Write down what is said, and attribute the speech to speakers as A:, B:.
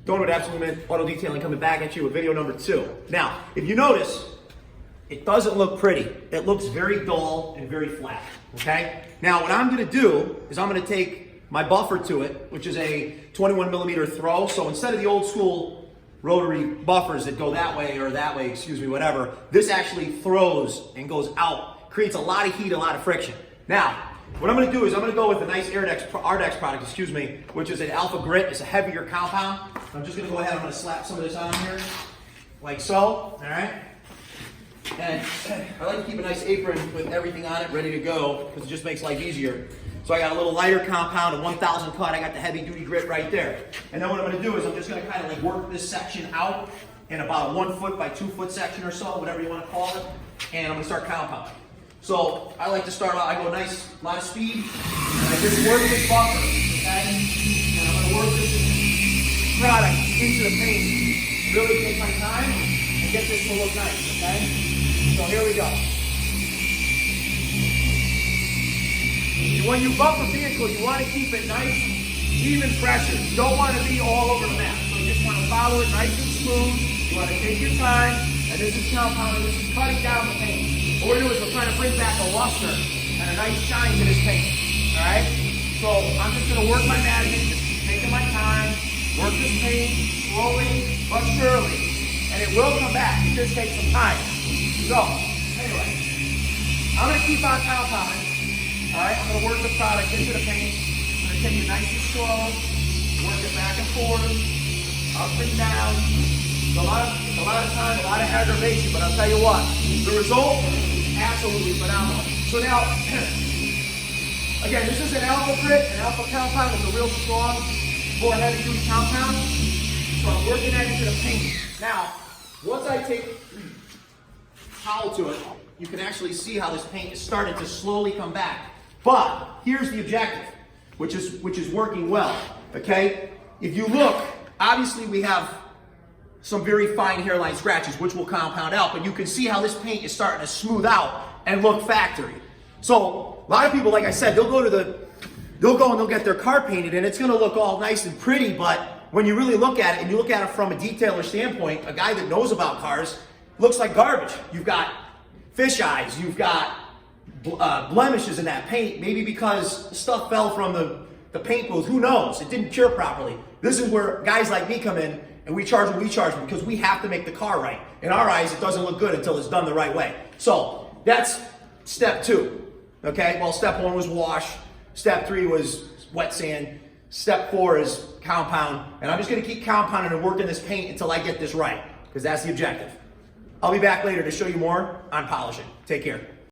A: Doing with Absolute Auto Detailing, coming back at you with video number 2. Now, if you notice, it doesn't look pretty. It looks very dull and very flat, okay? Now, what I'm gonna do is I'm gonna take my buffer to it, which is a 21 millimeter throw. So instead of the old school rotary buffers that go that way or that way, excuse me, whatever, this actually throws and goes out, creates a lot of heat, a lot of friction. Now, what I'm gonna do is I'm gonna go with a nice Ardex product, excuse me, which is an Alpha Grit. It's a heavier compound. I'm just gonna go ahead, I'm gonna slap some of this on here, like so, all right? And I like to keep a nice apron with everything on it ready to go because it just makes life easier. So I got a little lighter compound, a 1000 cut. I got the heavy duty grit right there. And then what I'm gonna do is I'm just gonna kind of like work this section out in about a 1 foot by 2 foot section or so, whatever you wanna call it. And I'm gonna start compounding. So I like to start out, I go nice, a lot of speed, and I just work this buffer, okay? And I'm gonna work this product into the paint. Really take my time and get this to look nice, okay? So here we go. When you buff a vehicle, you want to keep it nice, even pressure. You don't want to be all over the map. So you just want to follow it nice and smooth. You want to take your time, and this is compounding, this is cutting down the paint. What we're doing is we're trying to bring back a luster and a nice shine to this paint. Alright? So I'm just going to work my magic, just taking my time, work this paint slowly but surely. And it will come back. It just takes some time. So, anyway, I'm going to keep on compounding. Alright, I'm going to work the product into the paint. I'm going to take it nice and slow, work it back and forth, up and down. It's a lot of time, a lot of aggravation, but I'll tell you what, the result is absolutely phenomenal. So now, again, this is an Alpha Grit, an Alpha compound. It's a real strong, more heavy-duty compound. So I'm working that into the paint. Now, once I take towel to it, you can actually see how this paint is starting to slowly come back. But here's the objective, which is working well, okay? If you look, obviously we have some very fine hairline scratches, which will compound out, but you can see how this paint is starting to smooth out and look factory. So a lot of people, like I said, they'll go and they'll get their car painted and it's gonna look all nice and pretty, but when you really look at it and you look at it from a detailer standpoint, a guy that knows about cars, looks like garbage. You've got fish eyes, you've got blemishes in that paint, maybe because stuff fell from the paint booth, who knows, it didn't cure properly. This is where guys like me come in and we charge them because we have to make the car right. In our eyes, it doesn't look good until it's done the right way. So that's step 2, okay? Well, step 1 was wash, step 3 was wet sand, step 4 is compound, and I'm just gonna keep compounding and working this paint until I get this right, because that's the objective. I'll be back later to show you more on polishing. Take care.